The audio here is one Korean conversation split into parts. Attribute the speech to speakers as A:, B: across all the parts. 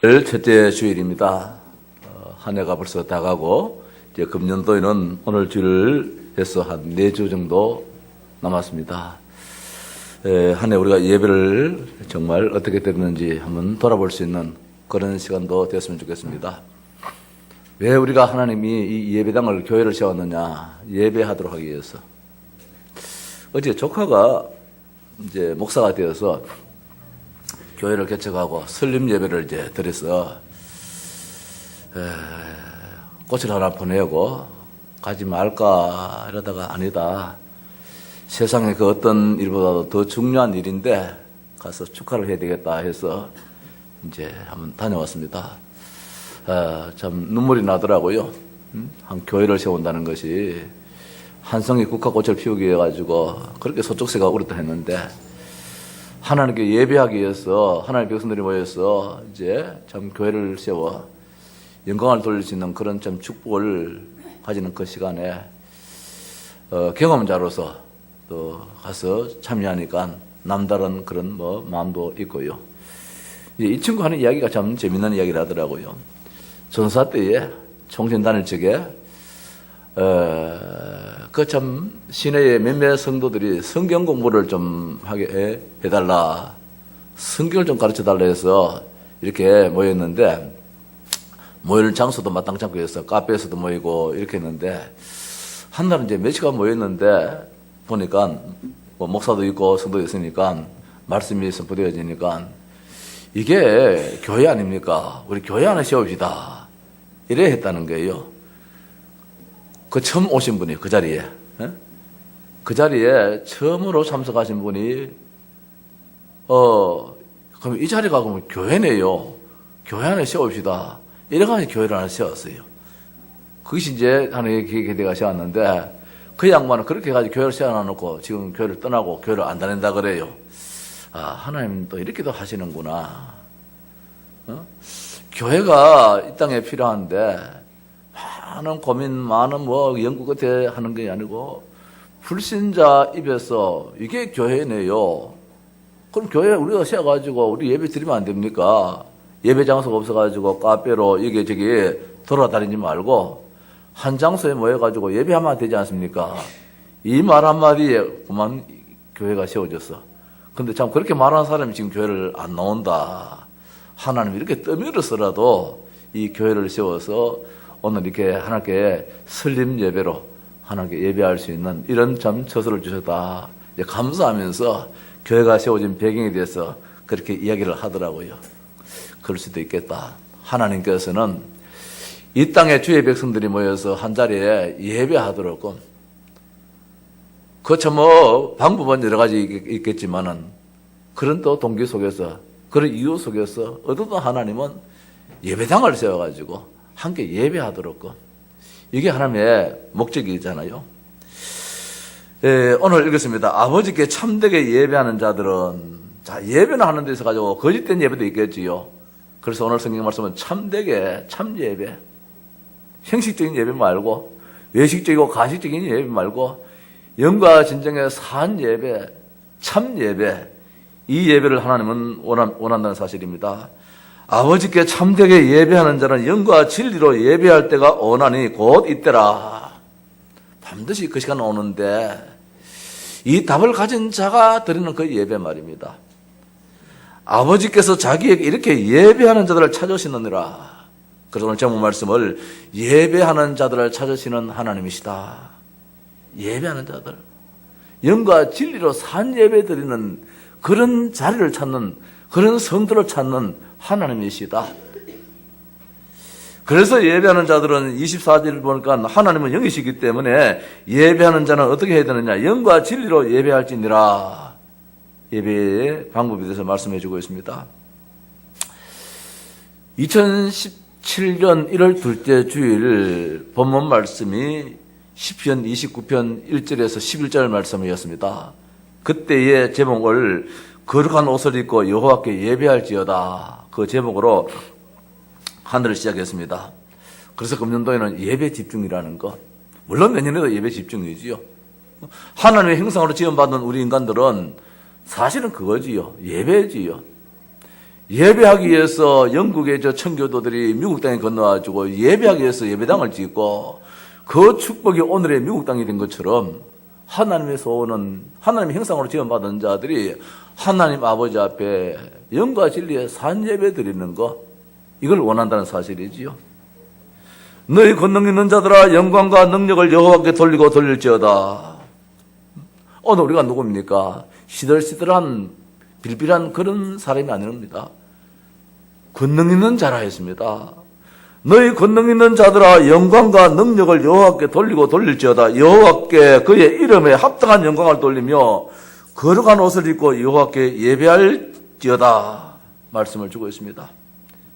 A: 첫째 주일입니다. 한 해가 벌써 다 가고 이제 금년도에는 오늘 주일을 해서 한 4주 정도 남았습니다. 한 해 우리가 예배를 정말 어떻게 됐는지 한번 돌아볼 수 있는 그런 시간도 되었으면 좋겠습니다. 왜 우리가 하나님이 이 예배당을 교회를 세웠느냐? 예배하도록 하기 위해서. 어제 조카가 이제 목사가 되어서 교회를 개척하고 설립 예배를 이제 드려서 꽃을 하나 보내고 가지 말까 이러다가 아니다. 세상에 그 어떤 일보다도 더 중요한 일인데 가서 축하를 해야 되겠다 해서 이제 한번 다녀왔습니다. 참 눈물이 나더라고요. 한 교회를 세운다는 것이 한성이 국화꽃을 피우기 위해 가지고 그렇게 소쩍새가 울었다 했는데 하나님께 예배하기 위해서 하나님의 백성들이 모여서 이제 참 교회를 세워 영광을 돌릴 수 있는 그런 참 축복을 가지는 그 시간에 경험자로서 또 가서 참여하니까 남다른 그런 마음도 있고요. 이 친구 하는 이야기가 참 재밌는 이야기를 하더라고요. 전사 때에 총선 다닐 적에 그 참 시내의 몇몇 성도들이 성경 공부를 좀 하게 해달라, 성경을 좀 가르쳐달라 해서 이렇게 모였는데 모일 장소도 마땅치 않고 해서 카페에서도 모이고 이렇게 했는데 한 날은 이제 몇 시간 모였는데 보니까 목사도 있고 성도도 있으니까 말씀이 선포되어지니까 이게 교회 아닙니까? 우리 교회 하나 세웁시다 이래 했다는 거예요. 그 처음 오신 분이 그 자리에 그 자리에 처음으로 참석하신 분이 그럼 이 자리가 그러면 교회네요. 교회 하나 세웁시다. 이래가지고 교회를 하나 세웠어요. 그것이 이제 하나의 계기가 세웠는데 그 양반은 그렇게 해가지고 교회를 세워놔놓고 지금 교회를 떠나고 교회를 안 다닌다 그래요. 하나님도 이렇게도 하시는구나. 교회가 이 땅에 필요한데 많은 고민, 많은 연구 끝에 하는 게 아니고 불신자 입에서 이게 교회네요. 그럼 교회 우리가 세워가지고 우리 예배 드리면 안 됩니까? 예배 장소가 없어가지고 카페로 여기저기 돌아다니지 말고 한 장소에 모여가지고 예배하면 되지 않습니까? 이 말 한마디에 그만 교회가 세워졌어. 근데 참 그렇게 말하는 사람이 지금 교회를 안 나온다. 하나님이 이렇게 떠밀어서라도 이 교회를 세워서 오늘 이렇게 하나님께 설립 예배로 하나님께 예배할 수 있는 이런 참 처소를 주셨다. 이제 감사하면서 교회가 세워진 배경에 대해서 그렇게 이야기를 하더라고요. 그럴 수도 있겠다. 하나님께서는 이 땅에 주의 백성들이 모여서 한 자리에 예배하도록 그 참 방법은 여러 가지 있겠지만은 그런 또 동기 속에서 그런 이유 속에서 어떤 하나님은 예배당을 세워가지고 함께 예배하도록 이게 하나님의 목적이잖아요. 오늘 읽겠습니다. 아버지께 참되게 예배하는 자들은 예배는 하는 데서 가지고 거짓된 예배도 있겠지요. 그래서 오늘 성경 말씀은 참되게 참 예배, 형식적인 예배 말고 외식적이고 가식적인 예배 말고 영과 진정의 산 예배, 참 예배, 이 예배를 하나님은 원한다는 사실입니다. 아버지께 참되게 예배하는 자는 영과 진리로 예배할 때가 오나니 곧 이때라. 반드시 그 시간 오는데 이 답을 가진 자가 드리는 그 예배 말입니다. 아버지께서 자기에게 이렇게 예배하는 자들을 찾으시느니라. 그래서 오늘 제목 말씀을 예배하는 자들을 찾으시는 하나님이시다. 예배하는 자들, 영과 진리로 산 예배 드리는 그런 자리를 찾는, 그런 성도를 찾는 하나님이시다. 그래서 예배하는 자들은 24절 보니까 하나님은 영이시기 때문에 예배하는 자는 어떻게 해야 되느냐? 영과 진리로 예배할지니라. 예배의 방법에 대해서 말씀해 주고 있습니다. 2017년 1월 둘째 주일 본문 말씀이 시편 29편 1절에서 11절 말씀이었습니다. 그때의 제목을 거룩한 옷을 입고 여호와께 예배할지어다. 그 제목으로 한 해를 시작했습니다. 그래서 금년도에는 예배 집중이라는 것. 물론 내년에도 예배 집중이지요. 하나님의 형상으로 지음받은 우리 인간들은 사실은 그거지요. 예배지요. 예배하기 위해서 영국의 저 청교도들이 미국 땅에 건너와가지고 예배하기 위해서 예배당을 짓고 그 축복이 오늘의 미국 땅이 된 것처럼 하나님에서 오는 하나님의 형상으로 지원받은 자들이 하나님 아버지 앞에 영과 진리의 산 예배 드리는 것, 이걸 원한다는 사실이지요. 너희 권능 있는 자들아 영광과 능력을 여호와께 돌리고 돌릴지어다. 오늘 우리가 누굽니까? 시들시들한 빌빌한 그런 사람이 아닙니다. 권능 있는 자라 했습니다. 너희 권능 있는 자들아 영광과 능력을 여호와께 돌리고 돌릴지어다. 여호와께 그의 이름에 합당한 영광을 돌리며 거룩한 옷을 입고 여호와께 예배할지어다 말씀을 주고 있습니다.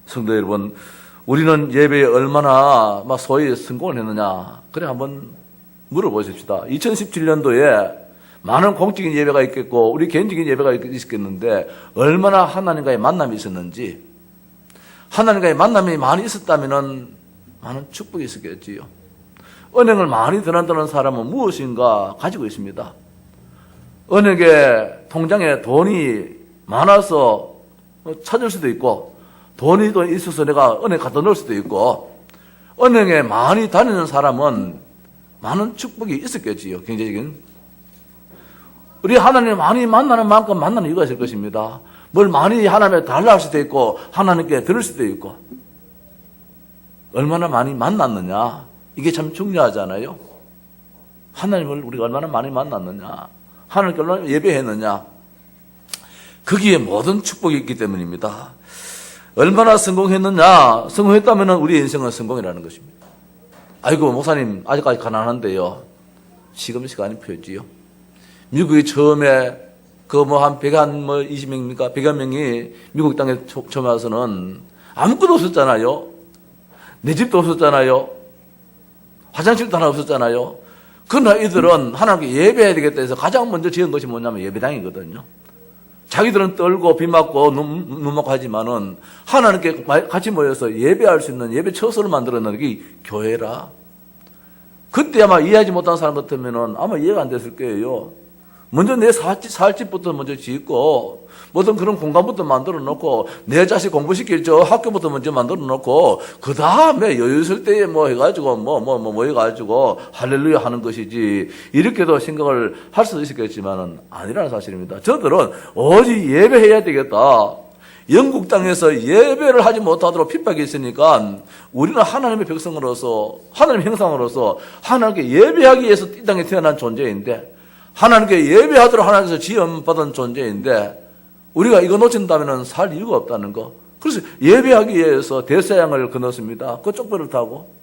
A: 성도 여러분, 우리는 예배에 얼마나 소위 성공을 했느냐, 그래 한번 물어보십시다. 2017년도에 많은 공적인 예배가 있겠고 우리 개인적인 예배가 있겠는데 얼마나 하나님과의 만남이 있었는지, 하나님과의 만남이 많이 있었다면 많은 축복이 있었겠지요. 은행을 많이 드난다는 사람은 무엇인가 가지고 있습니다. 은행에 통장에 돈이 많아서 찾을 수도 있고, 돈이 또 있어서 내가 은행에 갖다 넣을 수도 있고, 은행에 많이 다니는 사람은 많은 축복이 있었겠지요. 경제적인. 우리 하나님 많이 만나는 만큼 만나는 이유가 있을 것입니다. 뭘 많이 하나님에 달라 할 수도 있고 하나님께 들을 수도 있고, 얼마나 많이 만났느냐, 이게 참 중요하잖아요. 하나님을 우리가 얼마나 많이 만났느냐, 하나님께 얼마나 예배했느냐, 거기에 모든 축복이 있기 때문입니다. 얼마나 성공했느냐, 성공했다면 우리 인생은 성공이라는 것입니다. 아이고 목사님 아직까지 가난한데요. 지금 시간이 표지요. 미국이 처음에 그 한 20명입니까? 100여 명이 미국 땅에 처음에 와서는 아무것도 없었잖아요. 내 집도 없었잖아요. 화장실도 하나 없었잖아요. 그러나 이들은 하나님께 예배해야 되겠다 해서 가장 먼저 지은 것이 뭐냐면 예배당이거든요. 자기들은 떨고 비 맞고 눈 맞고 하지만은 하나님께 같이 모여서 예배할 수 있는 예배 처소를 만들어놓은 게 교회라. 그때 아마 이해하지 못한 사람 같으면은 아마 이해가 안 됐을 거예요. 먼저 내 살 집부터 먼저 짓고, 뭐든 그런 공간부터 만들어 놓고, 내 자식 공부시킬 저 학교부터 먼저 만들어 놓고, 그 다음에 여유 있을 때에 뭐 해가지고, 해가지고, 할렐루야 하는 것이지, 이렇게도 생각을 할 수도 있었겠지만은 아니라는 사실입니다. 저들은 오직 예배해야 되겠다. 영국 땅에서 예배를 하지 못하도록 핍박이 있으니까 우리는 하나님의 백성으로서, 하나님의 형상으로서 하나님께 예배하기 위해서 이 땅에 태어난 존재인데, 하나님께 예배하도록 하나님께서 지원받은 존재인데 우리가 이거 놓친다면 살 이유가 없다는 거. 그래서 예배하기 위해서 대서양을 건넜습니다. 그 쪽배를 타고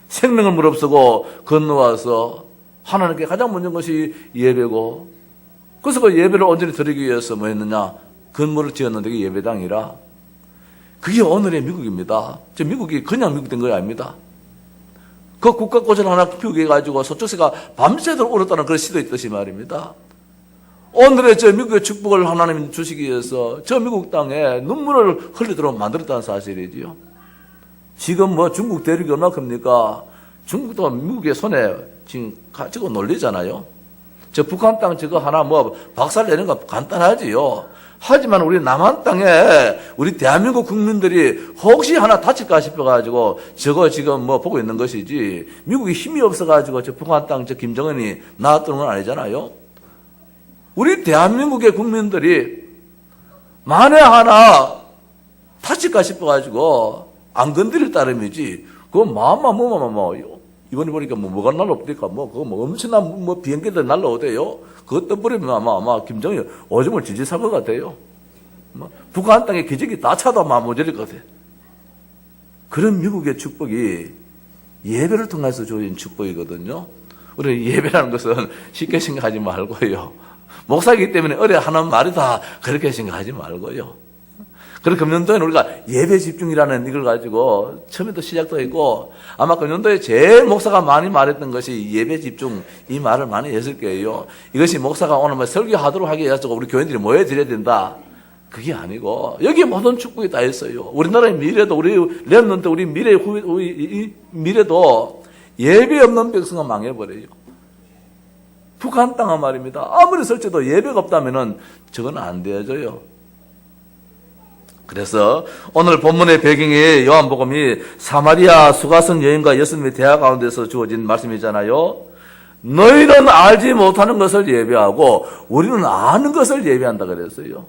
A: 생명을 무릅쓰고 건너와서 하나님께 가장 먼저 것이 예배고, 그래서 그 예배를 온전히 드리기 위해서 뭐 했느냐, 건물을 지었는데 그게 예배당이라. 그게 오늘의 미국입니다. 저 미국이 그냥 미국 된 거 아닙니다. 그 국가꽃을 하나 피우게 해가지고 소쩍새가 밤새도록 울었다는 그런 시도 있듯이 말입니다. 오늘의 저 미국의 축복을 하나님 주시기 위해서 저 미국 땅에 눈물을 흘리도록 만들었다는 사실이지요. 지금 뭐 중국 대륙이 얼마큼입니까? 중국도 미국의 손에 지금 가지고 놀리잖아요. 저 북한 땅 저거 하나 뭐 박살 내는 거 간단하지요. 하지만 우리 남한 땅에 우리 대한민국 국민들이 혹시 하나 다칠까 싶어가지고 저거 지금 뭐 보고 있는 것이지, 미국이 힘이 없어가지고 저 북한 땅 저 김정은이 나왔던 건 아니잖아요. 우리 대한민국의 국민들이 만에 하나 다칠까 싶어가지고 안 건드릴 따름이지, 그거 이번에 보니까 뭐가 날라옵니까? 그거 엄청난 비행기들 날라오대요. 그것 떠버리면 아마 김정은이 오줌을 질질 살 것 같아요. 북한 땅에 기적이 다 차도 아마 모자릴 것 같아요. 그런 미국의 축복이 예배를 통해서 주어진 축복이거든요. 우리 예배라는 것은 쉽게 생각하지 말고요. 목사이기 때문에 어려 하는 말이다 그렇게 생각하지 말고요. 그리고 금년도에는 우리가 예배 집중이라는 이걸 가지고 처음에도 시작도 했고, 아마 금년도에 제일 목사가 많이 말했던 것이 예배 집중, 이 말을 많이 했을 거예요. 이것이 목사가 오늘 뭐 설교하도록 하기 위해서 우리 교인들이 모여드려야 된다, 그게 아니고 여기에 모든 축복이 다 있어요. 우리나라의 미래도, 우리 렘넌트, 우리 미래도 예배 없는 백성은 망해버려요. 북한 땅은 말입니다. 아무리 설치도 예배가 없다면은 저건 안 되어져요. 그래서 오늘 본문의 배경이 요한복음이 사마리아 수가성 여인과 예수님의 대화 가운데서 주어진 말씀이잖아요. 너희는 알지 못하는 것을 예배하고 우리는 아는 것을 예배한다 그랬어요.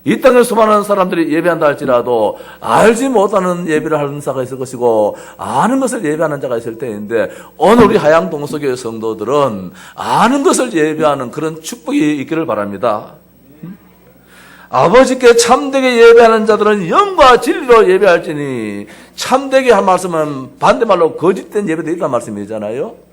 A: 이 땅에 수많은 사람들이 예배한다 할지라도 알지 못하는 예배를 하는 자가 있을 것이고 아는 것을 예배하는 자가 있을 때인데, 오늘 우리 하양 동서교회 성도들은 아는 것을 예배하는 그런 축복이 있기를 바랍니다. 아버지께 참되게 예배하는 자들은 영과 진리로 예배할지니, 참되게 한 말씀은 반대말로 거짓된 예배도 있다는 말씀이잖아요.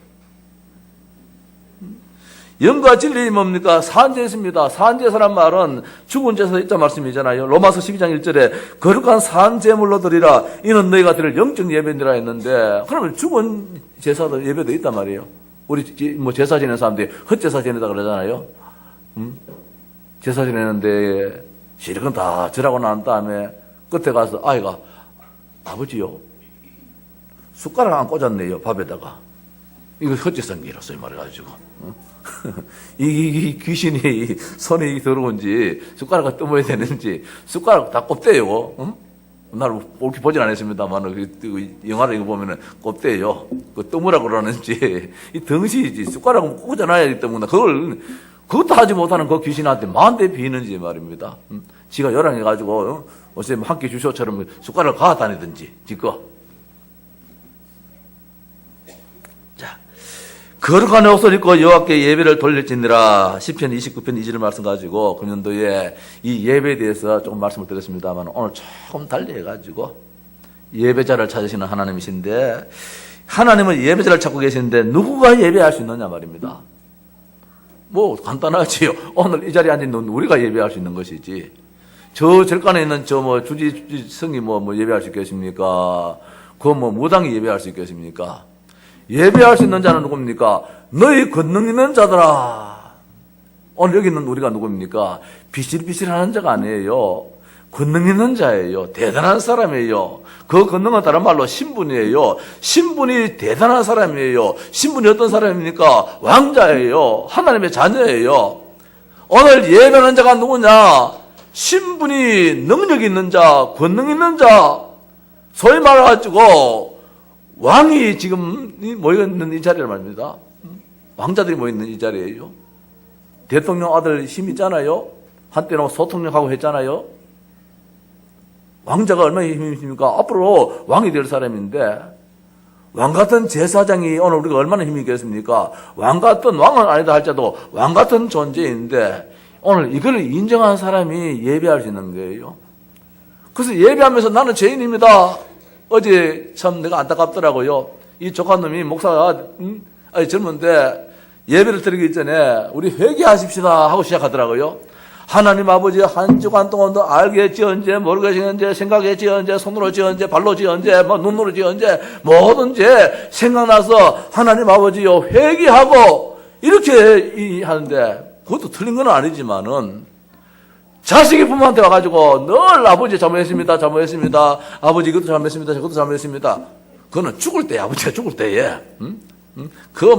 A: 영과 진리 뭡니까? 산제입니다. 산제사란 말은 죽은 제사 있다는 말씀이잖아요. 로마서 12장 1절에 거룩한 산제물로 드리라, 이는 너희가 드릴 영적 예배니라 했는데, 그러면 죽은 제사도 예배도 있단 말이에요. 우리 제사 지내는 사람들이 헛제사 지내다 그러잖아요. 제사 지내는데 실컷 다 절하고 난 다음에 끝에 가서 아이가, 아버지요, 숟가락 안 꽂았네요, 밥에다가. 이거 헛제사인기라서 말해가지고. 이 귀신이 손에 들어온지 숟가락을 떠먹어야 되는지 숟가락 다 꼽대요. 나를 옳게 보진 않았습니다만 영화를 이거 보면은 꼽대요. 그 떠먹으라고 그러는지 이 덩시이지 숟가락은 꽂아놔야 되기 때문에 그것도 하지 못하는 그 귀신한테 마음대 비는지 말입니다. 지가 요랑해가지고 어제 한 끼 주쇼처럼 숟가락을 가아 다니든지 지거. 거룩한 옷을 입고 여호와께 예배를 돌릴지니라. 시편 29편 2절 말씀 가지고 금년도에 이 예배에 대해서 조금 말씀을 드렸습니다만, 오늘 조금 달리 해가지고 예배자를 찾으시는 하나님이신데, 하나님은 예배자를 찾고 계시는데 누구가 예배할 수 있느냐 말입니다. 뭐 간단하지요. 오늘 이 자리에 앉은 우리가 예배할 수 있는 것이지, 저 절간에 있는 주지 성이 예배할 수 있겠습니까? 무당이 예배할 수 있겠습니까? 예배할 수 있는 자는 누굽니까? 너희 권능 있는 자들아. 오늘 여기 있는 우리가 누굽니까? 비실비실하는 자가 아니에요. 권능 있는 자예요. 대단한 사람이에요. 그 권능은 다른 말로 신분이에요. 신분이 대단한 사람이에요. 신분이 어떤 사람입니까? 왕자예요. 하나님의 자녀예요. 오늘 예배하는 자가 누구냐? 신분이 능력 있는 자, 권능 있는 자, 소위 말해가지고 왕이 지금 모여있는 이 자리를 말입니다. 왕자들이 모여있는 이 자리예요. 대통령 아들 힘 있잖아요. 한때는 소통령하고 했잖아요. 왕자가 얼마나 힘이 있습니까? 앞으로 왕이 될 사람인데, 왕 같은 제사장이 오늘 우리가 얼마나 힘이 있겠습니까? 왕 같은, 왕은 아니다 할지라도 왕 같은 존재인데, 오늘 이걸 인정한 사람이 예배할 수 있는 거예요. 그래서 예배하면서 나는 죄인입니다. 어제 참 내가 안타깝더라고요. 이 조카놈이 목사가 젊은데 예배를 드리기 전에 우리 회개하십시다 하고 시작하더라고요. 하나님 아버지, 한 주간 동안도 알겠지언제 모르겠지언제 생각했지언제 손으로 지언제 발로 지언제 눈으로 지언제 뭐든지 생각나서 하나님 아버지요 회개하고 이렇게 하는데, 그것도 틀린 건 아니지만은 자식이 부모한테 와가지고 늘 아버지 잘못했습니다, 잘못했습니다, 아버지 이것도 잘못했습니다, 저것도 잘못했습니다. 그거는 죽을 때야, 아버지가 죽을 때에. 그거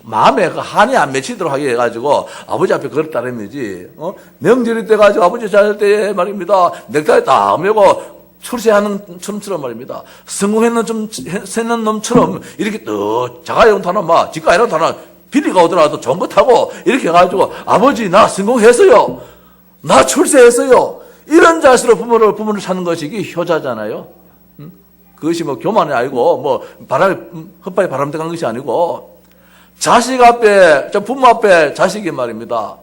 A: 마음에 한이 안 맺히도록 하게 해가지고 아버지 앞에 그걸 따름이지. 명절이 돼가지고 아버지 잘 때 말입니다. 넥타이 다 메고 출세하는 놈처럼 말입니다. 성공했는 놈처럼 이렇게 또 자가용 타나 집가이랑 타나 비리가 오더라도 좋은 거 타고 이렇게 해가지고 아버지 나 성공했어요, 나 출세했어요, 이런 자세로 부모를 찾는 것이 이게 효자잖아요. 그것이 교만이 아니고 헛바에 바람직한 것이 아니고, 자식 앞에, 부모 앞에 자식이 말입니다.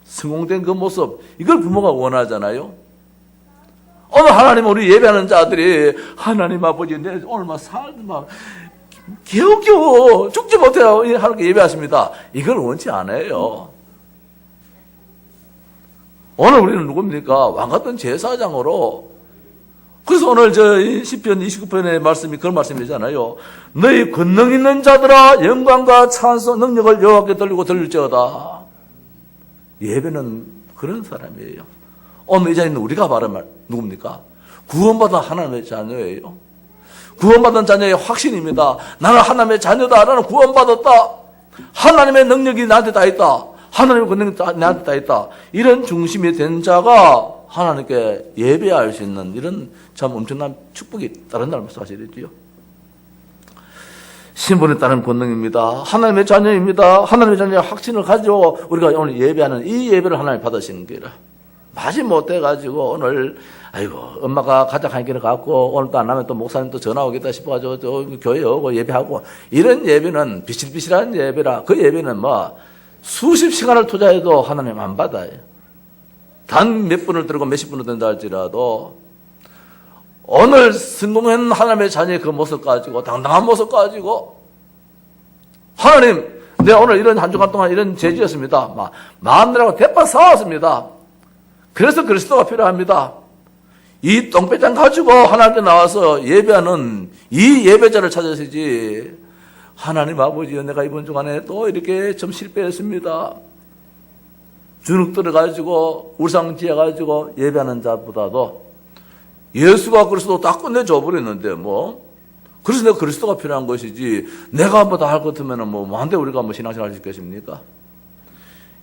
A: 성공된 그 모습, 이걸 부모가 원하잖아요. 오늘 하나님 우리 예배하는 자들이 하나님 아버지 내 오늘 겨우겨우 죽지 못해요 하나님께 예배하십니다. 이걸 원치 않아요. 오늘 우리는 누굽니까? 왕같은 제사장으로. 그래서 오늘 시편 29편의 말씀이 그런 말씀이잖아요. 너희 권능 있는 자들아 영광과 찬송 능력을 여호와께 돌리고 들릴지어다. 예배는 그런 사람이에요. 오늘 이 자리에 있는 우리가 바로 누굽니까? 구원받은 하나님의 자녀예요. 구원받은 자녀의 확신입니다. 나는 하나님의 자녀다. 나는 구원받았다. 하나님의 능력이 나한테 다 있다. 하나님의 권능이 나한테 다 있다. 이런 중심이 된 자가 하나님께 예배할 수 있는 이런 참 엄청난 축복이 따른다는 사실이지요. 신분에 따른 권능입니다. 하나님의 자녀입니다. 하나님의 자녀의 확신을 가지고 우리가 오늘 예배하는 이 예배를 하나님 받으시는 거라. 마지 못해가지고 오늘 아이고 엄마가 가장 길을 갔고 오늘 또 안 하면 또 목사님 또 전화 오겠다 싶어가지고 또 교회 오고 예배하고 이런 예배는 비실비실한 예배라. 그 예배는 뭐 수십 시간을 투자해도 하나님 안 받아요. 단 몇 분을 들고 몇십 분을 든다 할지라도 오늘 성공한 하나님의 자녀의 그 모습 가지고 당당한 모습 가지고 하나님 내가 오늘 이런 한 주간 동안 이런 죄지었습니다. 마음들하고 대파 싸웠습니다. 그래서 그리스도가 필요합니다. 이 똥배짱 가지고 하나님께 나와서 예배하는 이 예배자를 찾으시지. 하나님 아버지여 내가 이번 주간에 또 이렇게 좀 실패했습니다. 주눅 들어가지고 우상지어가지고 예배하는 자보다도 예수가 그리스도 다 끝내줘 버렸는데 뭐 그래서 내가 그리스도가 필요한 것이지 내가 뭐 다 할 것 같으면 뭐한데 우리가 뭐 신앙생활 할 수 있겠습니까?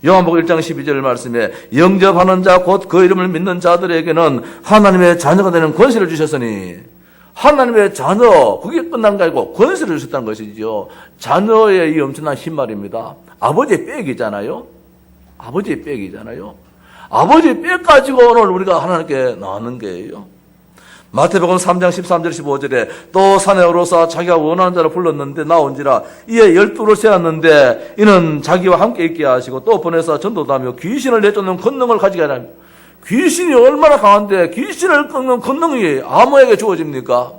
A: 요한복음 1장 12절 말씀에 영접하는 자 곧 그 이름을 믿는 자들에게는 하나님의 자녀가 되는 권세를 주셨으니 하나님의 자녀 그게 끝난 게 아니고 권세를 주셨다는 것이죠. 자녀의 이 엄청난 힘말입니다. 아버지의 빽이잖아요. 아버지의 빽이잖아요. 아버지의 빽 가지고 오늘 우리가 하나님께 나오는 거예요. 마태복음 3장 13절 15절에 또 산에 오르사 자기가 원하는 자를 불렀는데 나온지라 이에 12를 세웠는데 이는 자기와 함께 있게 하시고 또 보내사 전도하며 귀신을 내쫓는 권능을 가지게 하라. 귀신이 얼마나 강한데 귀신을 꺾는 권능이 아무에게 주어집니까?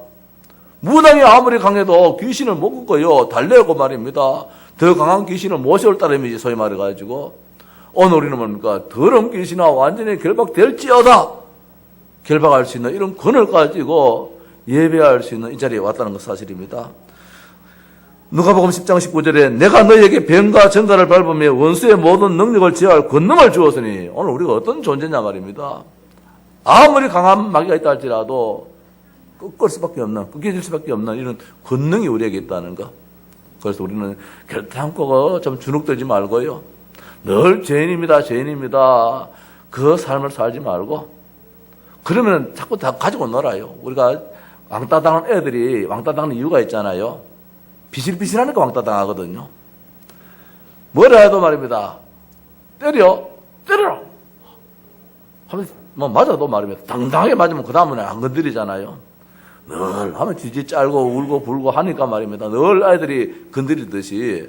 A: 무당이 아무리 강해도 귀신을 못 꺾어요. 달래고 말입니다. 더 강한 귀신은 모세올 따름이지 소위 말해가지고 오늘 우리는 뭡니까? 더러운 귀신아 완전히 결박될지어다. 결박할 수 있는 이런 권을 가지고 예배할 수 있는 이 자리에 왔다는 것 사실입니다. 누가복음 10장 19절에 내가 너희에게 병과 정가를 밟으며 원수의 모든 능력을 제어할 권능을 주었으니 오늘 우리가 어떤 존재냐 말입니다. 아무리 강한 마귀가 있다 할지라도 꺾을 수밖에 없는 꺾여질 수밖에 없는 이런 권능이 우리에게 있다는 것. 그래서 우리는 결단코 좀 주눅들지 말고요. 늘 죄인입니다. 죄인입니다. 그 삶을 살지 말고 그러면 자꾸 다 가지고 놀아요. 우리가 왕따 당한 애들이 왕따 당하는 이유가 있잖아요. 비실비실하니까 왕따 당하거든요. 뭐라 해도 말입니다. 때려라. 하면 뭐 맞아도 말입니다. 당당하게 맞으면 그 다음은 안 건드리잖아요. 늘 하면 쥐지 짤고 울고 불고 하니까 말입니다. 늘 아이들이 건드리듯이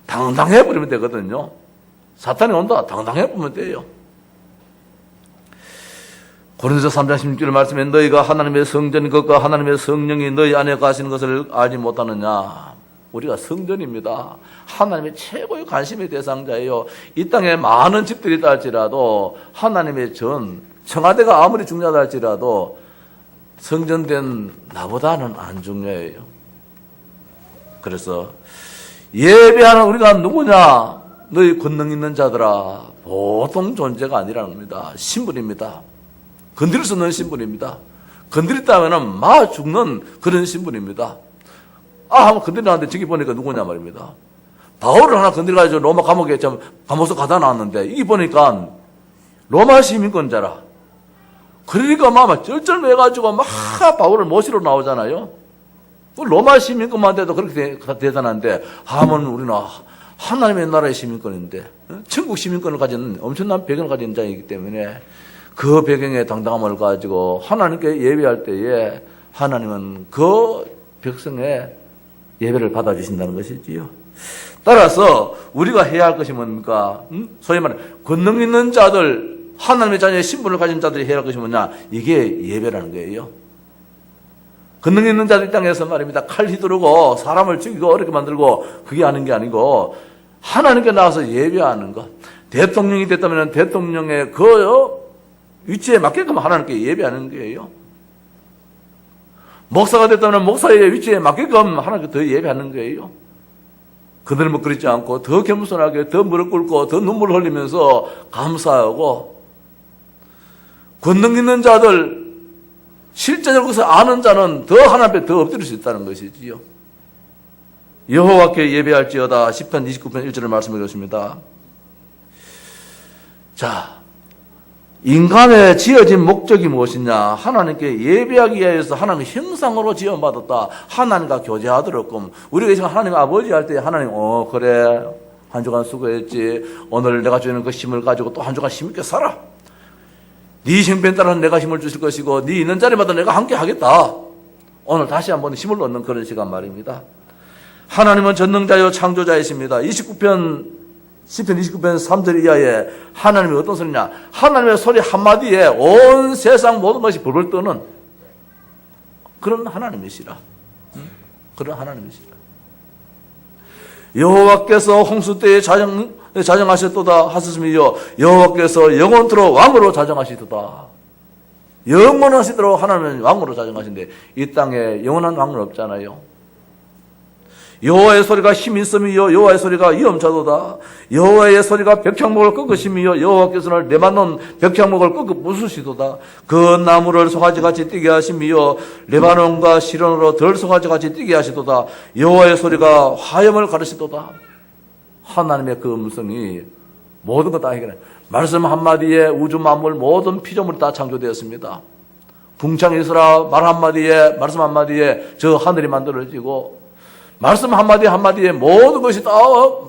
A: 당당해 버리면 되거든요. 사탄이 온다. 당당해 보면 돼요. 고린도서 3장 16절 말씀에 너희가 하나님의 성전인 것과 하나님의 성령이 너희 안에 가시는 것을 알지 못하느냐. 우리가 성전입니다. 하나님의 최고의 관심의 대상자예요. 이 땅에 많은 집들이 있다 할지라도 하나님의 청와대가 아무리 중요하다 할지라도 성전된 나보다는 안 중요해요. 그래서 예배하는 우리가 누구냐? 너희 권능 있는 자들아. 보통 존재가 아니라는 겁니다. 신분입니다. 건드릴 수 없는 신분입니다. 건드렸다면 막 죽는 그런 신분입니다. 한번 건드리는데 저기 보니까 누구냐 말입니다. 바울을 하나 건드려가지고 로마 감옥에 감옥서 가다 나왔는데 이게 보니까 로마 시민권자라. 그러니까 막 쩔쩔매가지고 막 바울을 모시러 나오잖아요. 로마 시민권만 돼도 그렇게 대단한데 하면 우리는 하나님의 나라의 시민권인데 천국 시민권을 가진 엄청난 배경을 가진 자이기 때문에 그 배경의 당당함을 가지고 하나님께 예배할 때에 하나님은 그 백성의 예배를 받아주신다는 것이지요. 따라서 우리가 해야 할 것이 뭡니까? 소위 말해 권능 있는 자들, 하나님의 자녀의 신분을 가진 자들이 해야 할 것이 뭐냐? 이게 예배라는 거예요. 권능 있는 자들 이 땅에서 말입니다. 칼 휘두르고 사람을 죽이고 어렵게 만들고 그게 하는 게 아니고 하나님께 나와서 예배하는 것. 대통령이 됐다면 대통령의 그 위치에 맞게끔 하나님께 예배하는 거예요. 목사가 됐다면 목사의 위치에 맞게끔 하나님께 더 예배하는 거예요. 그들은 뭐 그렇지 않고 더 겸손하게 더 무릎 꿇고 더 눈물을 흘리면서 감사하고 권능 있는 자들 실제적으로 그것을 아는 자는 더 하나님 앞에 더 엎드릴 수 있다는 것이지요. 여호와께 예배할지어다 10편 29편 1절을 말씀해 주십니다. 자, 인간의 지어진 목적이 무엇이냐? 하나님께 예배하기 위해서 하나님의 형상으로 지어받았다. 하나님과 교제하도록끔. 우리가 지금 하나님 아버지 할 때 하나님 그래 한 주간 수고했지. 오늘 내가 주는 그 힘을 가지고 또 한 주간 힘있게 살아. 네 형편 따라 내가 힘을 주실 것이고 네 있는 자리마다 내가 함께 하겠다. 오늘 다시 한번 힘을 얻는 그런 시간 말입니다. 하나님은 전능자요 창조자이십니다. 29편 시편 29편 3절 이하에 하나님이 어떤 소리냐? 하나님의 소리 한마디에 온 세상 모든 것이 불을 뜨는 그런 하나님이시라. 그런 하나님이시라. 여호와께서 홍수 때에 자정하셨도다 하셨으며 여호와께서 영원토록 왕으로 자정하시도다. 영원하시도록 하나님은 왕으로 자정하신데 이 땅에 영원한 왕은 없잖아요. 여호와의 소리가 힘이 있음이요 여호와의 소리가 위엄자도다. 여호와의 소리가 벽향목을 꺾으시며 여호와께서는 레바논 벽향목을 꺾어 부수시도다. 그 나무를 송아지같이 뛰게 하시며 레바논과 시론으로 덜 송아지같이 뛰게 하시도다. 여호와의 소리가 화염을 가르시도다. 하나님의 그 음성이 모든 것 다 해결해. 말씀 한마디에 우주 만물 모든 피조물이 다 창조되었습니다. 궁창이 있으라 말 한마디에 말씀 한마디에 저 하늘이 만들어지고 말씀 한마디 한마디에 모든 것이 다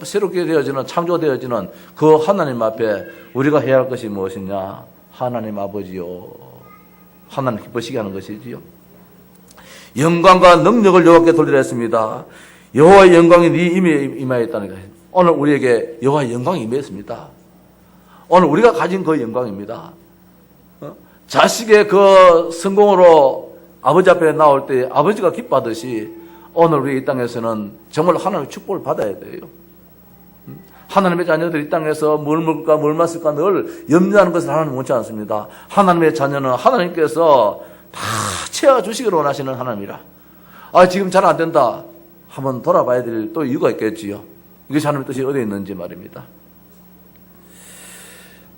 A: 새롭게 되어지는 창조되어지는 그 하나님 앞에 우리가 해야 할 것이 무엇이냐? 하나님 아버지요. 하나님 기쁘시게 하는 것이지요. 영광과 능력을 여호와께 돌리라 했습니다. 여호와의 영광이 네 임에 임하였다는 거예요. 오늘 우리에게 여호와의 영광이 임했습니다. 오늘 우리가 가진 그 영광입니다. 자식의 그 성공으로 아버지 앞에 나올 때 아버지가 기뻐하듯이 오늘 우리 이 땅에서는 정말 하나님의 축복을 받아야 돼요. 하나님의 자녀들이 이 땅에서 뭘 먹을까 뭘 마실까 늘 염려하는 것을 하나님 원치 않습니다. 하나님의 자녀는 하나님께서 다 채워주시기를 원하시는 하나님이라. 지금 잘 안 된다 한번 돌아봐야 될 또 이유가 있겠지요. 이것이 하나님의 뜻이 어디에 있는지 말입니다.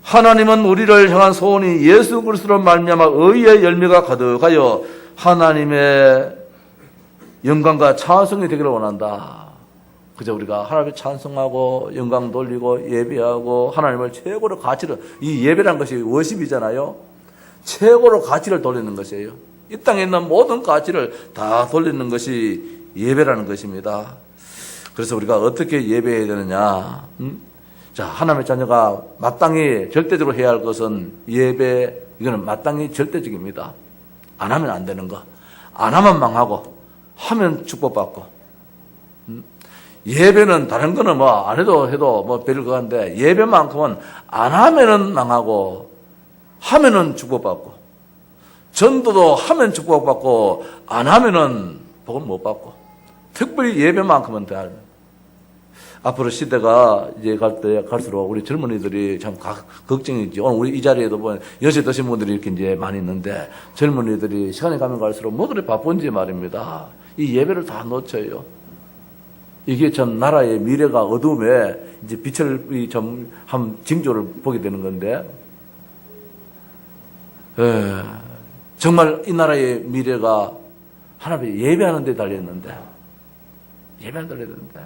A: 하나님은 우리를 향한 소원이 예수 그리스도로 말미암아 의의 열매가 가득하여 하나님의 영광과 찬송이 되기를 원한다. 그저 우리가 하나님을 찬송하고 영광 돌리고 예배하고 하나님을 최고로 가치를, 이 예배라는 것이 워십이잖아요. 최고로 가치를 돌리는 것이에요. 이 땅에 있는 모든 가치를 다 돌리는 것이 예배라는 것입니다. 그래서 우리가 어떻게 예배해야 되느냐? 자, 하나님의 자녀가 마땅히 절대적으로 해야 할 것은 예배, 이거는 마땅히 절대적입니다. 안 하면 안 되는 거. 안 하면 망하고 하면 축복받고. 예배는 다른 거는 뭐 안 해도 별 그건데 예배만큼은 안 하면은 망하고 하면은 축복받고, 전도도 하면 축복받고 안 하면은 복을 못 받고, 특별히 예배만큼은 다. 앞으로 시대가 이제 갈수록 우리 젊은이들이 참 걱정이지. 오늘 우리 이 자리에도 보면 연세 드신 분들이 이렇게 이제 많이 있는데 젊은이들이 시간이 가면 갈수록 뭐들이 바쁜지 말입니다. 이 예배를 다 놓쳐요. 이게 참 나라의 미래가 어두움에 이제 빛을 좀 한 징조를 보게 되는 건데, 정말 이 나라의 미래가 하나님의 예배하는 데 달렸는데, 예배하는 데 달렸는데.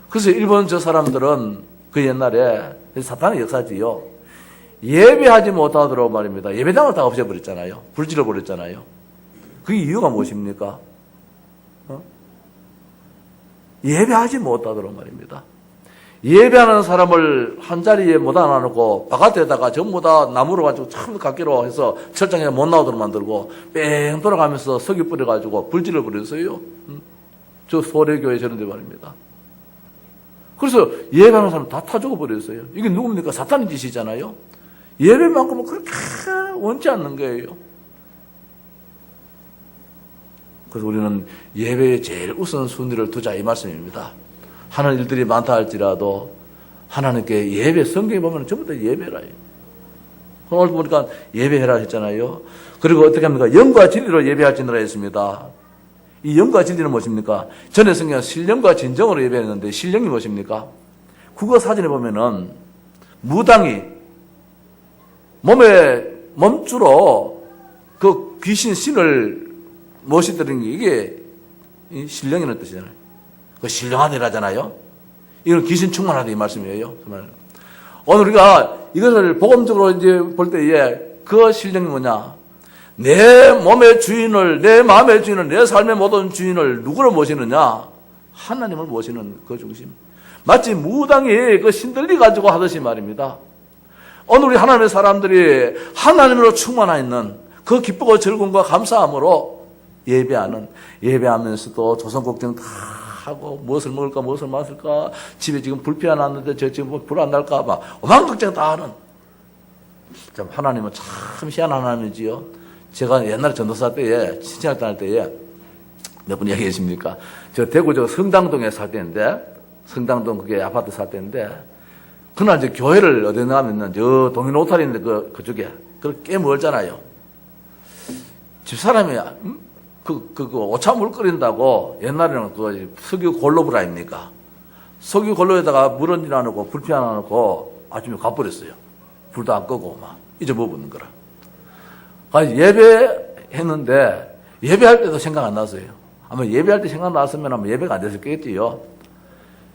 A: 그래서 일본 저 사람들은 그 옛날에 사탄의 역사지요. 예배하지 못하도록 말입니다. 예배당을 다 없애버렸잖아요. 불질러버렸잖아요. 그 이유가 무엇입니까? 예배하지 못하도록 말입니다. 예배하는 사람을 한 자리에 못 앉아놓고 바깥에다가 전부 다 나무로 가지고 참 각기로 해서 철장에 못 나오도록 만들고 뺑 돌아가면서 석유 뿌려가지고 불질러 버렸어요. 저 소래교회 저런 데 말입니다. 그래서 예배하는 사람 다 타 죽어버렸어요. 이게 누굽니까? 사탄의 짓이잖아요. 예배만큼은 그렇게 원치 않는 거예요. 그래서 우리는 예배에 제일 우선순위를 두자 이 말씀입니다. 하는 일들이 많다 할지라도 하나님께 예배, 성경에 보면 전부 다 예배라. 오늘 보니까 예배해라 했잖아요. 그리고 어떻게 합니까? 영과 진리로 예배할지니라 했습니다. 이 영과 진리는 무엇입니까? 전에 성경은 신령과 진정으로 예배했는데 신령이 무엇입니까? 국어 사전에 보면은 무당이 몸주로 그 귀신 신을 모시드린 게 이게 신령이라는 뜻이잖아요. 그 신령하다 이라잖아요. 이건 귀신 충만하다 이 말씀이에요. 오늘 우리가 이것을 복음적으로 이제 볼 때에 그 실력이 뭐냐? 내 몸의 주인을, 내 마음의 주인을, 내 삶의 모든 주인을 누구를 모시느냐? 하나님을 모시는 그 중심. 마치 무당이 그 신들리 가지고 하듯이 말입니다. 오늘 우리 하나님의 사람들이 하나님으로 충만하 있는 그 기쁘고 즐거움과 감사함으로 예배하면서도 조선 걱정 다 하고 무엇을 먹을까 무엇을 마실까 집에 지금 불 피어났는데 저 지금 불 안 날까 막 오만 걱정 다 하는 참 하나님은 참 희한한 하나님이지요. 제가 옛날에 전도사 때에 신청할 다닐 때에 몇 분 이야기 계십니까? 저 대구 저 성당동에 살 때인데 성당동 그게 아파트 살 때인데 그날 이제 교회를 어디 나가면은 저 동인 오타리인데 그쪽에 꽤 멀잖아요. 집사람이 오차물 끓인다고 옛날에는 그 석유 골로불 아닙니까? 석유 골로에다가 물 얹어 놔놓고 불 피워 놔놓고 아침에 가버렸어요. 불도 안 끄고 막 잊어먹는 거라. 예배했는데 예배할 때도 생각 안 났어요. 아마 예배할 때 생각 났으면 아마 예배가 안 됐었겠지요.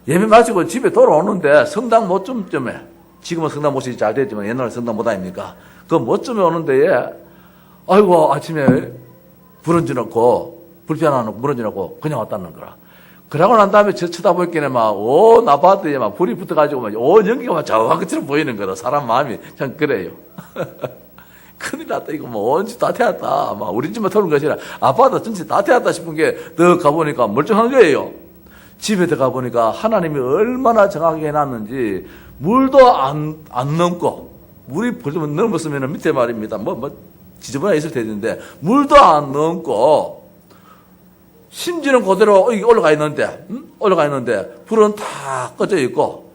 A: 예배 마치고 집에 돌아오는데 성당 못쯤에 지금은 성당 못이 잘 됐지만 옛날에 성당 못 아닙니까? 그 못쯤에 오는 데에 아이고 아침에 불 얹어놓고 불 피워놓고 물 얹어놓고 그냥 왔다는 거라. 그러고 난 다음에 저 쳐다보기에는 막 온 아파트에 막 불이 붙어가지고 막 온 연기가 막 자화같처럼 보이는 거라. 사람 마음이 참 그래요. 큰일 났다. 이거 뭐 온 집 다 태웠다. 막 우리 집만 터는 것이 아니라 아파트 전체 다 태웠다 싶은 게 더 가보니까 멀쩡한 거예요. 집에 들어가 보니까 하나님이 얼마나 정확하게 해놨는지 물도 안 넘고 물이 벌써 넘었으면 밑에 말입니다. 지저분해 있을 텐데 물도 안 넘고 심지어는 그대로 여기 올라가 있는데 불은 다 꺼져 있고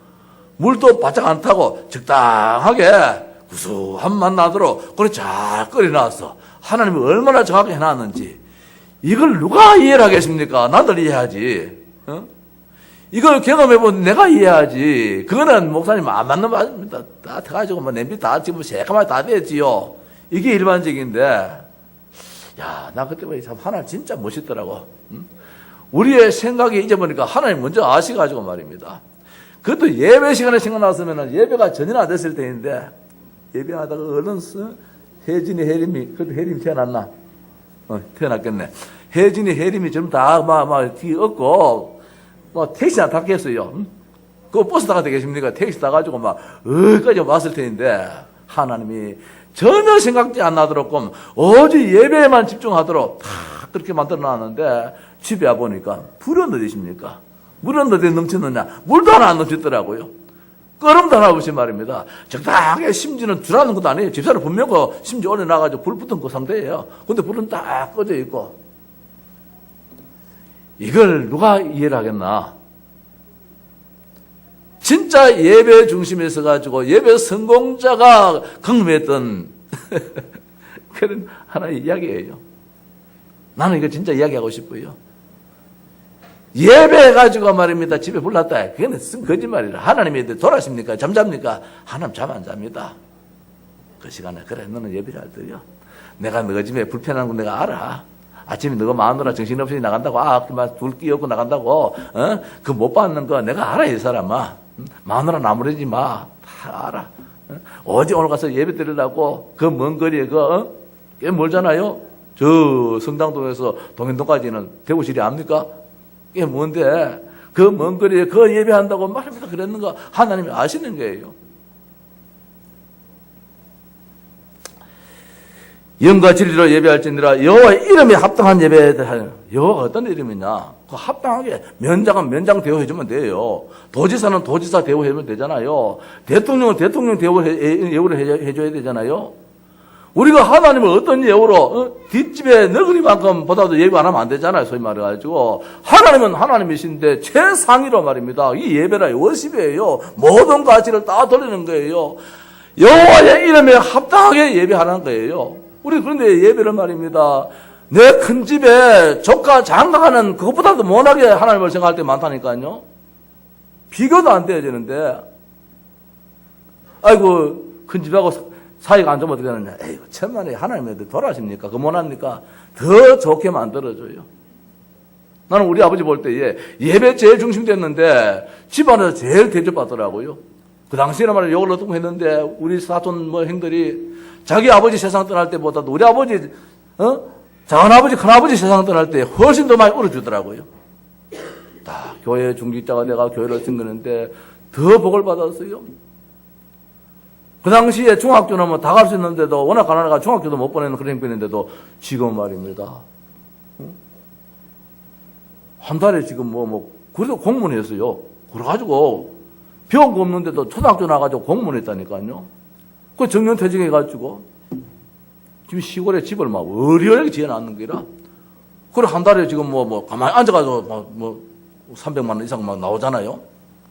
A: 물도 바짝 안 타고 적당하게 구수한 맛 나도록 그렇게 잘 끓여놨어. 하나님이 얼마나 정확하게 해놨는지 이걸 누가 이해를 하겠습니까? 나들 이해하지. 이걸 경험해본 내가 이해하지. 그거는 목사님 안 맞는 말입니다. 다 터가지고 냄비 다 지금 새까맣게 다 됐지요. 이게 일반적인데, 야, 나 그때 보니 참 하나님 진짜 멋있더라고. 우리의 생각이 잊어보니까 하나님 먼저 아시가지고 말입니다. 그것도 예배 시간에 생각났으면 예배가 전혀 안 됐을 때인데, 예배하다가 얼른 혜진이 혜림이, 그래도 혜림이 태어났나? 태어났겠네. 혜진이 혜림이 전부 다 뒤에 얻고, 택시 안 탔겠어요. 그 버스 타가 되겠습니까? 택시 타가지고 어디까지 왔을 텐데, 하나님이 전혀 생각지 안 나도록, 오직 예배에만 집중하도록 다 그렇게 만들어 놨는데, 집에 와보니까, 불은 어디십니까? 물은 어디 넘쳤느냐? 물도 하나 안 넘쳤더라고요. 끓음도 하나 없이 말입니다. 적당하게 심지어는 들어가는 것도 아니에요. 집사람 분명 심지 올려놔가지고 불 붙은 그 상태예요. 근데 불은 딱 꺼져 있고, 이걸 누가 이해를 하겠나? 진짜 예배 중심에 서가지고 예배 성공자가 경험했던 그런 하나의 이야기예요. 나는 이거 진짜 이야기하고 싶어요. 예배해가지고 말입니다. 집에 불났다. 그거는 쓴 거짓말이라. 하나님이 돌아십니까? 잠잡니까? 하나님 잠 안 잡니다. 그 시간에 그래 너는 예배 잘 드려. 내가 너 집에 불편한 거 내가 알아. 아침에 너가 마누라 정신없이 나간다고, 둘 끼얹고 나간다고, 그 못 받는 거 내가 알아, 이 사람아. 마누라 나무래지 마. 다 알아. 어제 오늘 가서 예배 드리려고, 그 먼 거리에 꽤 멀잖아요? 저 성당동에서 동현동까지는 대구시리 압니까? 꽤 먼데, 그 먼 거리에 그 예배한다고 말합니다. 그랬는가? 하나님이 아시는 거예요. 영과 진리로 예배할지니라. 여호와의 이름에 합당한 예배를 하여. 여호와가 어떤 이름이냐? 그 합당하게 면장은 면장 대우해주면 돼요. 도지사는 도지사 대우해주면 되잖아요. 대통령은 대통령 예우를 해줘야 되잖아요. 우리가 하나님을 어떤 예우로 뒷집에 너구리만큼 보다도 예배 안 하면 안 되잖아요. 소위 말해가지고 하나님은 하나님이신데 최상위로 말입니다. 이 예배라 워십이에요. 모든 가치를 다 돌리는 거예요. 여호와의 이름에 합당하게 예배하는 거예요. 우리 그런데 예배를 말입니다. 내 큰 집에 조카 장가가는 그것보다도 못하게 하나님을 생각할 때 많다니까요. 비교도 안 돼야 되는데, 아이고 큰 집하고 사이가 안 좋으면 어떻게 하느냐. 에이구 천만에 하나님한테 돌아십니까? 그 못합니까? 더 좋게 만들어줘요. 나는 우리 아버지 볼 때에 예배 제일 중심됐는데 집안에서 제일 대접받더라고요. 그 당시에는 말이야 욕을 얻고 했는데 우리 사촌 뭐 형들이 자기 아버지 세상 떠날 때보다도 우리 아버지 작은아버지 큰아버지 세상 떠날 때 훨씬 더 많이 울어주더라고요. 다 교회 중직자가 내가 교회를 생겼는데 더 복을 받았어요. 그 당시에 중학교는 뭐 다 갈 수 있는데도 워낙 가난해가 중학교도 못 보내는 그런 형편인데도 지금 말입니다. 한 달에 지금 그래도 공무원이었어요. 그래가지고 배운 거 없는데도 초등학교 나가지고 공무원했다니까요. 그 정년퇴직해가지고 지금 시골에 집을 막 어리어리하게 지어놨는 거라. 그래 한 달에 지금 가만히 앉아가지고 300만 원 이상 막 나오잖아요.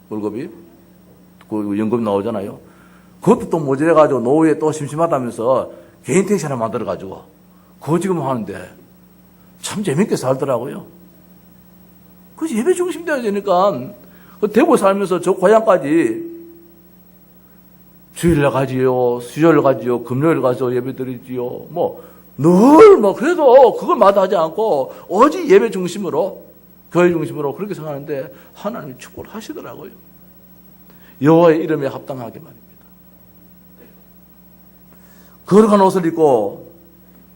A: 월급이. 그 연금이 나오잖아요. 그것도 또 모자라가지고 노후에 또 심심하다면서 개인 택시 하나 만들어가지고 그거 지금 하는데 참 재밌게 살더라고요. 그래서 예배 중심 되어야 되니까 대구 살면서 저 고향까지 주일날 가지요, 수요일 가지요, 금요일 가서 예배 드리지요. 늘 그래도 그걸 마다하지 않고 오직 예배 중심으로, 교회 중심으로 그렇게 생각하는데 하나님이 축복을 하시더라고요. 여호와의 이름에 합당하게 말입니다. 거룩한 옷을 입고,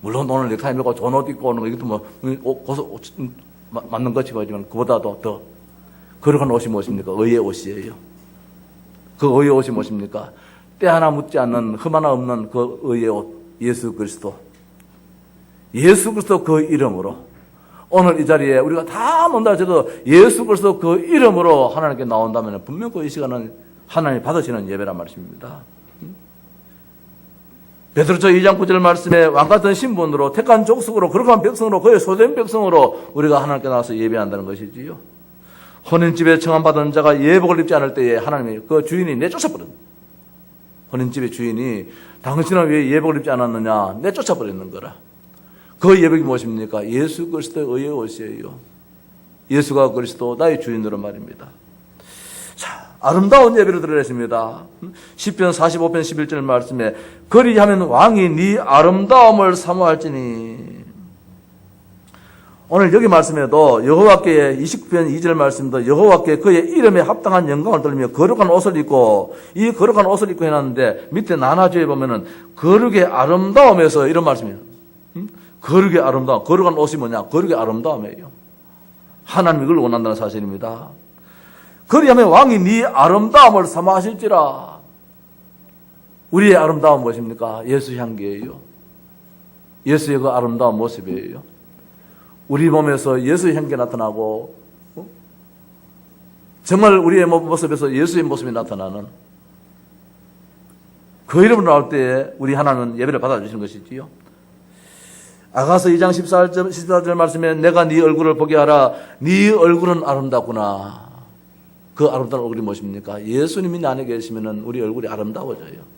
A: 물론 오늘 넥타이 메고 좋은 옷 입고 오는 거, 이것도 맞는 것이지만 그보다도 더 거룩한 옷이 무엇입니까? 의의 옷이에요. 그 의의 옷이 무엇입니까? 때 하나 묻지 않는 흠 하나 없는 그 의의 옷, 예수 그리스도. 예수 그리스도 그 이름으로 오늘 이 자리에 우리가 다 논다 해도 예수 그리스도 그 이름으로 하나님께 나온다면 분명 그 이 시간은 하나님이 받으시는 예배란 말씀입니다. 베드로서 2장 9절 말씀에 왕같은 신분으로 택한 족속으로 거룩한 백성으로 그의 소된 백성으로 우리가 하나님께 나와서 예배한다는 것이지요. 혼인집에 청함받은 자가 예복을 입지 않을 때에 하나님이 그 주인이 내쫓아버린, 혼인집의 주인이 당신은 왜 예복을 입지 않았느냐 내쫓아버리는 거라. 그 예복이 무엇입니까? 예수 그리스도의 의의 옷이에요. 예수가 그리스도 나의 주인으로 말입니다. 자, 아름다운 예배를 드리겠습니다. 시편 45편 11절 말씀에 그리하면 왕이 네 아름다움을 사모할지니. 오늘 여기 말씀에도 여호와께 29편 2절 말씀도 여호와께 그의 이름에 합당한 영광을 돌리며 거룩한 옷을 입고, 이 거룩한 옷을 입고 해놨는데 밑에 나눠주에 보면은 거룩의 아름다움에서 이런 말씀이에요. 거룩의 아름다움. 거룩한 옷이 뭐냐? 거룩의 아름다움이에요. 하나님이 그걸 원한다는 사실입니다. 그리하면 왕이 네 아름다움을 사모하실지라. 우리의 아름다움은 무엇입니까? 예수 향기예요. 예수의 그 아름다운 모습이에요. 우리 몸에서 예수의 향기가 나타나고 정말 우리의 모습에서 예수의 모습이 나타나는 그 이름으로 나올 때에 우리 하나님은 예배를 받아주시는 것이지요. 아가서 2장 14절 말씀에 내가 네 얼굴을 보게 하라. 네 얼굴은 아름답구나. 그 아름다운 얼굴이 무엇입니까? 예수님이 내 안에 계시면 우리 얼굴이 아름다워져요.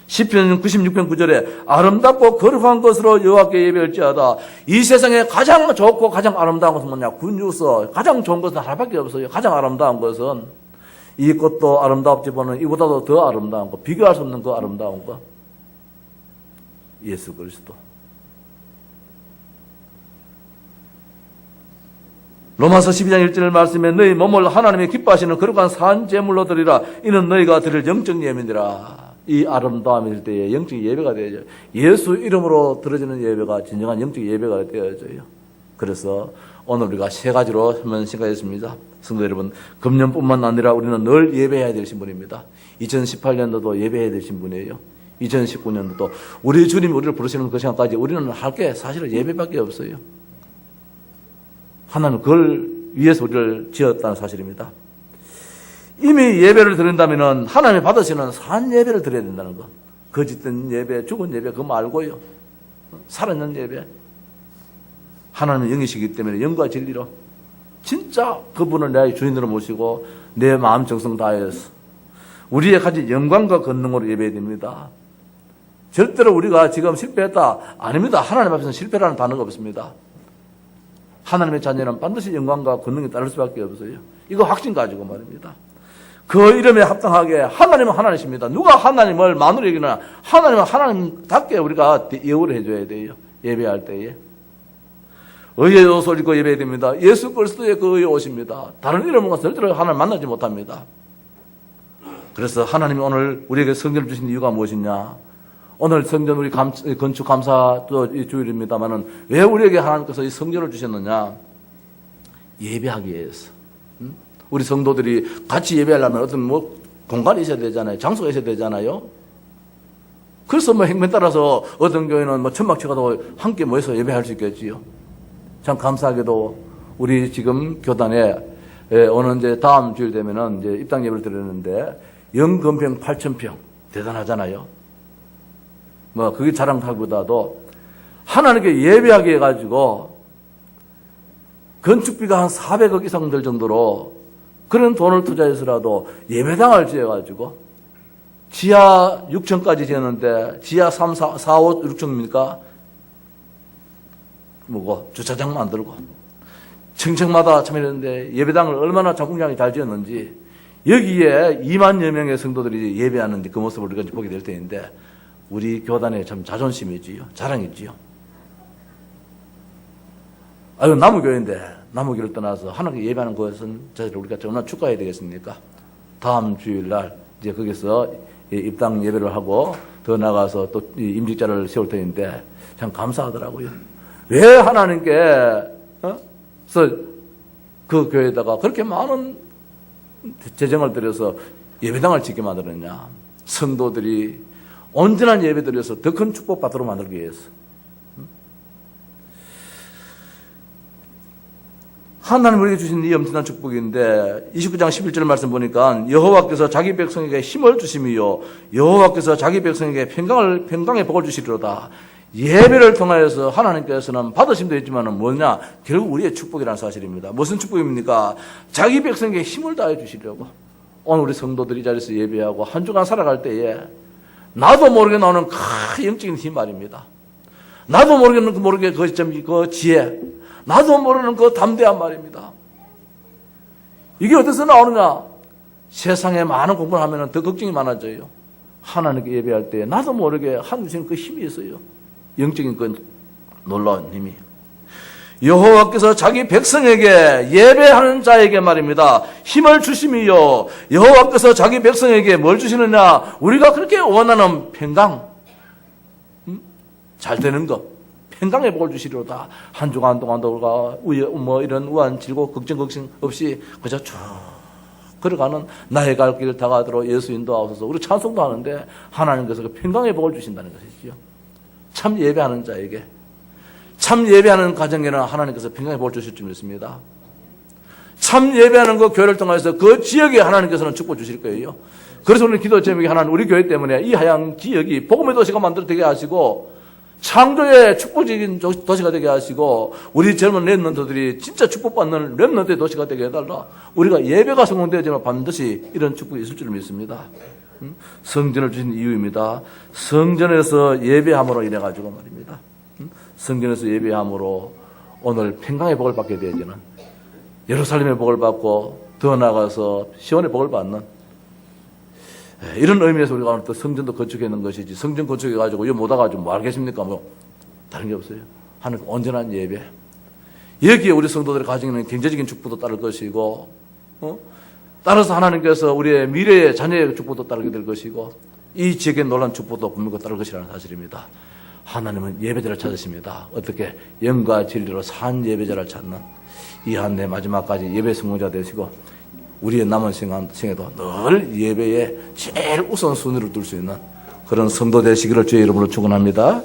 A: 시편 96편 9절에 아름답고 거룩한 것으로 여호와께 예배할지어다. 이 세상에 가장 좋고 가장 아름다운 것은 뭐냐? 굿뉴스. 가장 좋은 것은 하나밖에 없어요. 가장 아름다운 것은 이 꽃도 아름답지만은 이보다도 더 아름다운 것, 비교할 수 없는 그 아름다운 것, 예수 그리스도. 로마서 12장 1절 말씀에 너희 몸을 하나님이 기뻐하시는 거룩한 산 제물로 드리라. 이는 너희가 드릴 영적 예배니라. 이 아름다움일 때에 영적 예배가 되어져요. 예수 이름으로 드려지는 예배가 진정한 영적 예배가 되어져요. 그래서 오늘 우리가 세 가지로 한번 생각했습니다. 성도 여러분, 금년뿐만 아니라 우리는 늘 예배해야 될 신분입니다. 2018년도도 예배해야 될 신분이에요. 2019년도도 우리 주님이 우리를 부르시는 그 시간까지 우리는 할 게 사실은 예배밖에 없어요. 하나님은 그걸 위해서 우리를 지었다는 사실입니다. 이미 예배를 드린다면 하나님이 받으시는 산 예배를 드려야 된다는 것. 거짓된 예배, 죽은 예배 그거 말고요. 살아있는 예배. 하나님은 영이시기 때문에 영과 진리로 진짜 그분을 내 주인으로 모시고 내 마음 정성 다해서 우리의 가진 영광과 권능으로 예배해야 됩니다. 절대로 우리가 지금 실패했다. 아닙니다. 하나님 앞에서는 실패라는 단어가 없습니다. 하나님의 자녀는 반드시 영광과 권능이 따를 수밖에 없어요. 이거 확신 가지고 말입니다. 그 이름에 합당하게 하나님은 하나님이십니다. 누가 하나님을 만으로 여기나 하나님은 하나님답게 우리가 예우를 해줘야 돼요. 예배할 때에. 의의 옷을 입고 예배해야 됩니다. 예수 그리스도의 그 의의 옷입니다. 다른 이름은 절대로 하나님 만나지 못합니다. 그래서 하나님이 오늘 우리에게 성전을 주신 이유가 무엇이냐? 오늘 성전 우리 건축 감사 또 이 주일입니다만은 왜 우리에게 하나님께서 이 성전을 주셨느냐? 예배하기 위해서. 우리 성도들이 같이 예배하려면 어떤 뭐 공간이 있어야 되잖아요. 장소가 있어야 되잖아요. 그래서 뭐 행면 따라서 어떤 교회는 뭐 천막 쳐가도 함께 모여서 예배할 수 있겠지요. 참 감사하게도 우리 지금 교단에 오늘 이제 다음 주일 되면은 이제 입당 예배를 드렸는데 영건평 8,000평 대단하잖아요. 뭐 그게 자랑하기보다도 하나님께 예배하게 해가지고 건축비가 한 400억 이상 될 정도로 그런 돈을 투자해서라도 예배당을 지어가지고 지하 6층까지 지었는데 지하 3, 4, 5, 6층입니까? 뭐고 주차장 만들고 층층마다 참여했는데 예배당을 얼마나 장공장이 잘 지었는지 여기에 2만여 명의 성도들이 예배하는지 그 모습을 우리가 보게 될 텐데 우리 교단의 참 자존심이지요. 자랑이지요. 아유, 나무교회인데, 나무교회를 떠나서 하나님께 예배하는 것은 저희를 우리가 얼마나 축하해야 되겠습니까? 다음 주일날, 이제 거기서 입당 예배를 하고 더 나가서 또 임직자를 세울 텐데, 참 감사하더라고요. 왜 하나님께, 그 교회에다가 그렇게 많은 재정을 들여서 예배당을 짓게 만들었냐? 성도들이 온전한 예배 드려서 더 큰 축복 받도록 만들기 위해서. 하나님 우리에게 주신 이 엄청난 축복인데 29장 11절 말씀 보니까 여호와께서 자기 백성에게 힘을 주심이요 여호와께서 자기 백성에게 평강의 복을 주시리로다. 예배를 통하여서 하나님께서는 받으심도 있지만 뭐냐? 결국 우리의 축복이라는 사실입니다. 무슨 축복입니까? 자기 백성에게 힘을 다해 주시려고. 오늘 우리 성도들이 이 자리에서 예배하고 한 주간 살아갈 때에 나도 모르게 나오는 큰 영적인 힘 말입니다. 나도 모르게 그 지혜, 나도 모르는 그 담대한 말입니다. 이게 어디서 나오느냐? 세상에 많은 공부를 하면 더 걱정이 많아져요. 하나님께 예배할 때 나도 모르게 하나님 그 힘이 있어요. 영적인 그 놀라운 힘이. 여호와께서 자기 백성에게 예배하는 자에게 말입니다. 힘을 주심이요. 여호와께서 자기 백성에게 뭘 주시느냐? 우리가 그렇게 원하는 평강, 잘 되는 것, 평강의 복을 주시리로다. 한 주간 동안도 우리가 뭐 이런 우한 질고 걱정 없이 그저 쭉 걸어가는 나의 갈 길을 다가도록 예수 인도하소서. 우리 찬송도 하는데 하나님께서 그 평강의 복을 주신다는 것이지요. 참 예배하는 자에게. 참 예배하는 가정에는 하나님께서 평강의 복을 주실 줄 믿습니다. 참 예배하는 그 교회를 통해서 그 지역에 하나님께서는 축복 주실 거예요. 그래서 우리 기도 제목이 하나는 우리 교회 때문에 이 하양 지역이 복음의 도시가 만들어지게 하시고 창조의 축복적인 도시가 되게 하시고 우리 젊은 렘넌트들이 진짜 축복받는 렘넌트의 도시가 되게 해달라. 우리가 예배가 성공되어지면 반드시 이런 축복이 있을 줄 믿습니다. 성전을 주신 이유입니다. 성전에서 예배함으로 인해 가지고 말입니다. 성전에서 예배함으로 오늘 평강의 복을 받게 되어지는 예루살렘의 복을 받고 더 나아가서 시온의 복을 받는 이런 의미에서 우리가 오늘 또 성전도 건축하는 것이지 성전 건축해가지고 이거 못 와가지고 뭐 알겠습니까? 뭐 다른 게 없어요. 하는 온전한 예배. 여기에 우리 성도들이 가지고 있는 경제적인 축복도 따를 것이고 따라서 하나님께서 우리의 미래의 자녀의 축복도 따르게 될 것이고 이 지역의 놀란 축복도 분명히 따를 것이라는 사실입니다. 하나님은 예배자를 찾으십니다. 어떻게 영과 진리로 산 예배자를 찾는 이 한 해 마지막까지 예배 성공자 되시고 우리의 남은 생에도 늘 예배에 제일 우선순위를 둘 수 있는 그런 성도 되시기를 주의 이름으로 축원합니다.